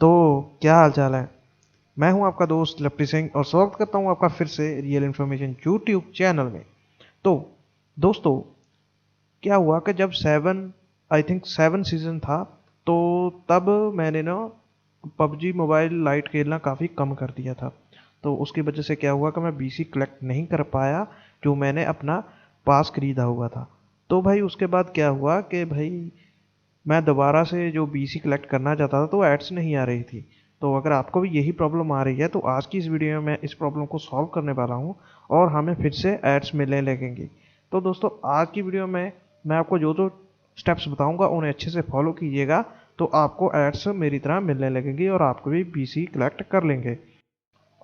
तो क्या हाल चाल है। मैं हूं आपका दोस्त लप्टी सिंह और स्वागत करता हूं आपका फिर से रियल इन्फॉर्मेशन यूट्यूब चैनल में। तो दोस्तों, क्या हुआ कि जब सेवन सीजन था, तो तब मैंने ना पबजी मोबाइल लाइट खेलना काफ़ी कम कर दिया था। तो उसकी वजह से क्या हुआ कि मैं बीसी कलेक्ट नहीं कर पाया जो मैंने अपना पास खरीदा हुआ था। तो भाई उसके बाद क्या हुआ कि भाई मैं दोबारा से जो बीसी कलेक्ट करना चाहता था तो एड्स नहीं आ रही थी। तो अगर आपको भी यही प्रॉब्लम आ रही है तो आज की इस वीडियो में मैं इस प्रॉब्लम को सॉल्व करने वाला हूँ और हमें फिर से एड्स मिलने लगेंगे। तो दोस्तों, आज की वीडियो में मैं आपको जो जो स्टेप्स बताऊंगा उन्हें अच्छे से फॉलो कीजिएगा, तो आपको एड्स मेरी तरह मिलने लगेंगी और आपको भी बीसी कलेक्ट कर लेंगे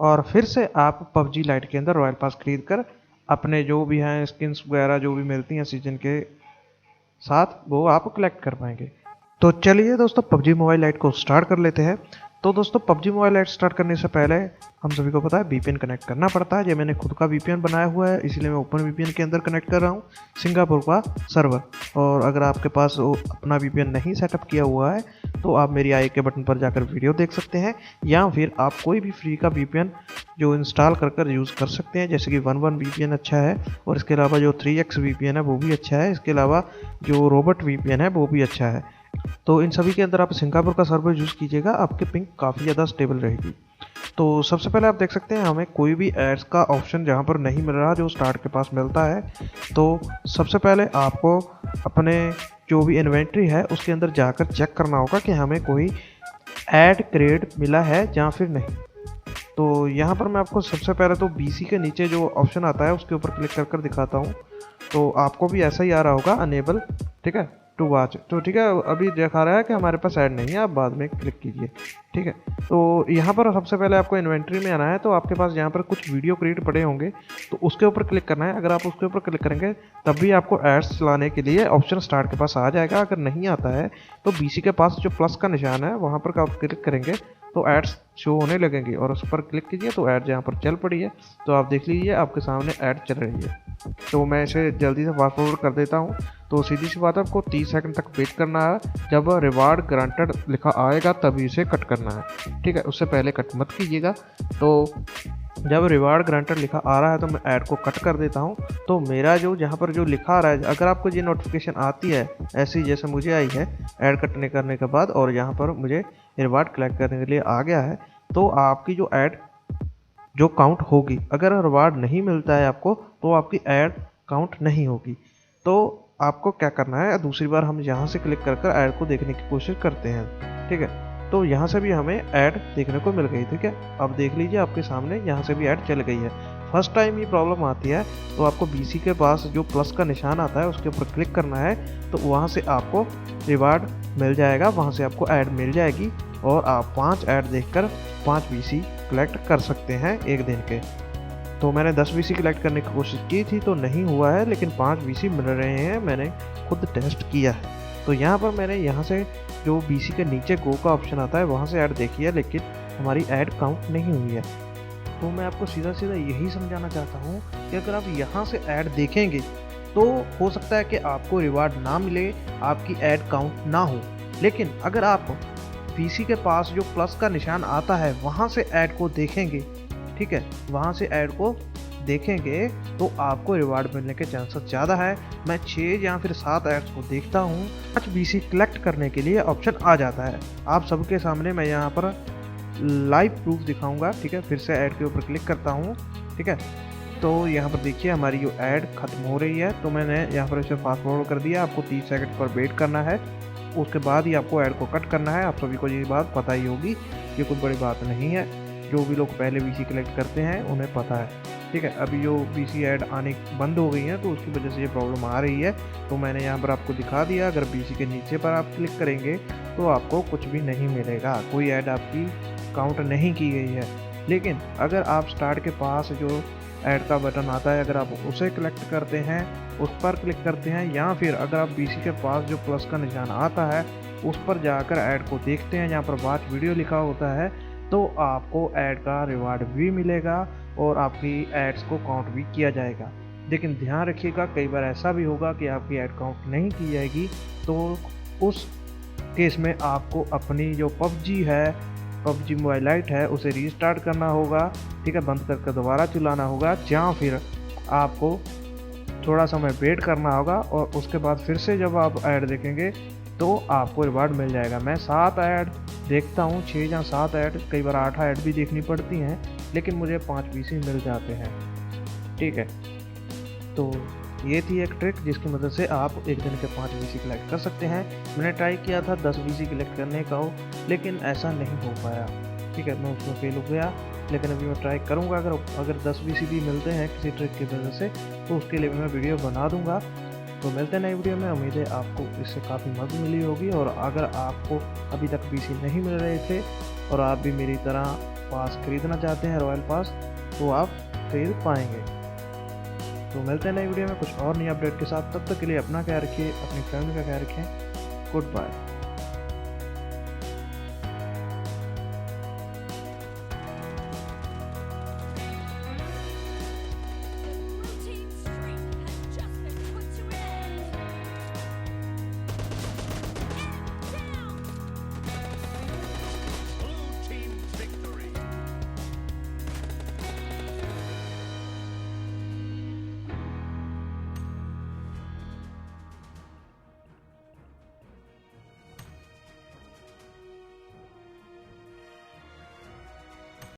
और फिर से आप पबजी लाइट के अंदर रॉयल पास खरीद कर अपने जो भी हैं स्किन्स वगैरह जो भी मिलती हैं सीजन के साथ वो आप कलेक्ट कर पाएंगे। तो चलिए दोस्तों, पबजी मोबाइल लाइट को स्टार्ट कर लेते हैं। तो दोस्तों, पबजी मोबाइल लाइट स्टार्ट करने से पहले हम सभी को पता है वीपीएन कनेक्ट करना पड़ता है। ये मैंने खुद का वीपीएन बनाया हुआ है, इसलिए मैं ओपन वीपीएन के अंदर कनेक्ट कर रहा हूँ सिंगापुर का सर्वर। और अगर आपके पास अपना वीपीएन नहीं सेटअप किया हुआ है तो आप मेरी आई के बटन पर जाकर वीडियो देख सकते हैं, या फिर आप कोई भी फ्री का वीपीएन जो इंस्टॉल कर यूज़ कर सकते हैं। जैसे कि 11 वीपीएन अच्छा है, और इसके अलावा जो 3x वीपीएन है वो भी अच्छा है। इसके अलावा जो रोबोट वीपीएन है वो भी अच्छा है। तो इन सभी के अंदर आप सिंगापुर का सर्वर यूज़ कीजिएगा, आपकी पिंग काफ़ी ज़्यादा स्टेबल रहेगी। तो सबसे पहले आप देख सकते हैं हमें कोई भी एड्स का ऑप्शन जहाँ पर नहीं मिल रहा जो स्टार्ट के पास मिलता है। तो सबसे पहले आपको अपने जो भी इन्वेंट्री है उसके अंदर जाकर चेक करना होगा कि हमें कोई ऐड क्रेड मिला है या फिर नहीं। तो यहाँ पर मैं आपको सबसे पहले तो बीसी के नीचे जो ऑप्शन आता है उसके ऊपर क्लिक कर दिखाता हूँ। तो आपको भी ऐसा ही आ रहा होगा, अनेबल, ठीक है, टू वॉच। तो ठीक है, अभी दिखा रहा है कि हमारे पास ऐड नहीं है, आप बाद में क्लिक कीजिए, ठीक है। तो यहाँ पर सबसे पहले आपको इन्वेंट्री में आना है। तो आपके पास यहाँ पर कुछ वीडियो क्रेडिट पड़े होंगे, तो उसके ऊपर क्लिक करना है। अगर आप उसके ऊपर क्लिक करेंगे तब भी आपको एड्स चलाने के लिए ऑप्शन स्टार्ट के पास आ जाएगा। अगर नहीं आता है तो बीसी के पास जो प्लस का निशान है वहाँ पर आप क्लिक करेंगे तो एड्स शो होने लगेंगे, और उस पर क्लिक कीजिए तो ऐड यहाँ पर चल पड़ी है। तो आप देख लीजिए आपके सामने ऐड चल रही है। तो मैं इसे जल्दी से फास्ट फॉरवर्ड कर देता हूँ। तो सीधी सी बात है, आपको 30 सेकंड तक वेट करना है। जब रिवार्ड ग्रांटेड लिखा आएगा तभी इसे कट करना है, ठीक है, उससे पहले कट मत कीजिएगा। तो जब रिवार्ड ग्रांटेड लिखा आ रहा है तो मैं ऐड को कट कर देता हूँ। तो मेरा जो जहाँ पर जो लिखा आ रहा है, अगर आपको ये नोटिफिकेशन आती है ऐसी जैसे मुझे आई है ऐड कटने करने के बाद, और यहाँ पर मुझे रिवार्ड कलेक्ट करने के लिए आ गया है, तो आपकी जो ऐड जो काउंट होगी, अगर रिवार्ड नहीं मिलता है आपको तो आपकी ऐड काउंट नहीं होगी। तो आपको क्या करना है, दूसरी बार हम यहाँ से क्लिक कर कर ऐड को देखने की कोशिश करते हैं, ठीक है। तो यहाँ से भी हमें ऐड देखने को मिल गई, ठीक है। अब देख लीजिए आपके सामने यहाँ से भी ऐड चल गई है। फर्स्ट टाइम ये प्रॉब्लम आती है तो आपको बीसी के पास जो प्लस का निशान आता है उसके ऊपर क्लिक करना है, तो वहाँ से आपको रिवार्ड मिल जाएगा, वहाँ से आपको ऐड मिल जाएगी और आप 5 ऐड देखकर 5 बीसी कलेक्ट कर सकते हैं एक दिन के। तो मैंने 10 बीसी कलेक्ट करने की कोशिश की थी तो नहीं हुआ है, लेकिन 5 बीसी मिल रहे हैं, मैंने खुद टेस्ट किया है। तो यहाँ पर मैंने यहाँ से जो बीसी के नीचे गो का ऑप्शन आता है वहाँ से ऐड देखी है, लेकिन हमारी ऐड काउंट नहीं हुई है। तो मैं आपको सीधा सीधा यही समझाना चाहता हूँ कि अगर आप यहाँ से ऐड देखेंगे तो हो सकता है कि आपको रिवार्ड ना मिले, आपकी ऐड काउंट ना हो। लेकिन अगर आप पीसी के पास जो प्लस का निशान आता है वहाँ से ऐड को देखेंगे, ठीक है, वहाँ से ऐड को देखेंगे तो आपको रिवार्ड मिलने के चांसेस ज़्यादा है। मैं 6 या फिर 7 एड्स को देखता हूँ, 5 बीसी कलेक्ट करने के लिए ऑप्शन आ जाता है। आप सबके सामने मैं यहाँ पर लाइव प्रूफ दिखाऊंगा, ठीक है। फिर से ऐड के ऊपर क्लिक करता हूँ, ठीक है। तो यहाँ पर देखिए हमारी जो ऐड खत्म हो रही है, तो मैंने यहाँ पर इसे फास्ट फॉरवर्ड कर दिया। आपको 30 सेकंड पर वेट करना है, उसके बाद ही आपको ऐड को कट करना है। आप सभी को ये बात पता ही होगी, ये कोई बड़ी बात नहीं है। जो भी लोग पहले बीसी कलेक्ट करते हैं उन्हें पता है, ठीक है। अभी जो बीसी ऐड आने बंद हो गई हैं तो उसकी वजह से ये प्रॉब्लम आ रही है। तो मैंने यहाँ पर आपको दिखा दिया, अगर बीसी के नीचे पर आप क्लिक करेंगे तो आपको कुछ भी नहीं मिलेगा, कोई ऐड आपकी काउंट नहीं की गई है। लेकिन अगर आप स्टार्ट के पास जो ऐड का बटन आता है, अगर आप उसे कलेक्ट करते हैं, उस पर क्लिक करते हैं, या फिर अगर आप बीसी के पास जो प्लस का निशान आता है उस पर जाकर ऐड को देखते हैं, जहाँ पर वॉच वीडियो लिखा होता है, तो आपको ऐड का रिवार्ड भी मिलेगा और आपकी एड्स को काउंट भी किया जाएगा। लेकिन ध्यान रखिएगा, कई बार ऐसा भी होगा कि आपकी ऐड काउंट नहीं की जाएगी, तो उस केस में आपको अपनी जो पबजी है PUBG मोबाइल लाइट है उसे रीस्टार्ट करना होगा, ठीक है, बंद करके दोबारा चलाना होगा, या फिर आपको थोड़ा समय वेट करना होगा और उसके बाद फिर से जब आप ऐड देखेंगे तो आपको रिवार्ड मिल जाएगा। मैं 7 ऐड देखता हूँ, 6 या 7 ऐड, कई बार 8 ऐड भी देखनी पड़ती हैं, लेकिन मुझे 5 पीसी मिल जाते हैं, ठीक है। तो ये थी एक ट्रिक जिसकी मदद से आप एक दिन के 5 पीसी कलेक्ट कर सकते हैं। मैंने ट्राई किया था 10 पीसी कलेक्ट करने का हो, लेकिन ऐसा नहीं हो पाया, ठीक है, मैं उसमें फेल हो गया। लेकिन अभी मैं ट्राई करूँगा, अगर 10 पीसी भी मिलते हैं किसी ट्रिक की वजह से तो उसके लिए भी मैं वीडियो बना दूँगा। तो मिलते हैं नई वीडियो में, उम्मीद है आपको इससे काफ़ी मदद मिली होगी। और अगर आपको अभी तक पीसी नहीं मिल रहे थे और आप भी मेरी तरह पास खरीदना चाहते हैं, रॉयल पास, तो आप खरीद पाएंगे। तो मिलते हैं नई वीडियो में कुछ और नई अपडेट के साथ। तब तक के लिए अपना ख्याल रखिए, अपनी फैमिली का ख्याल रखें। Good bye.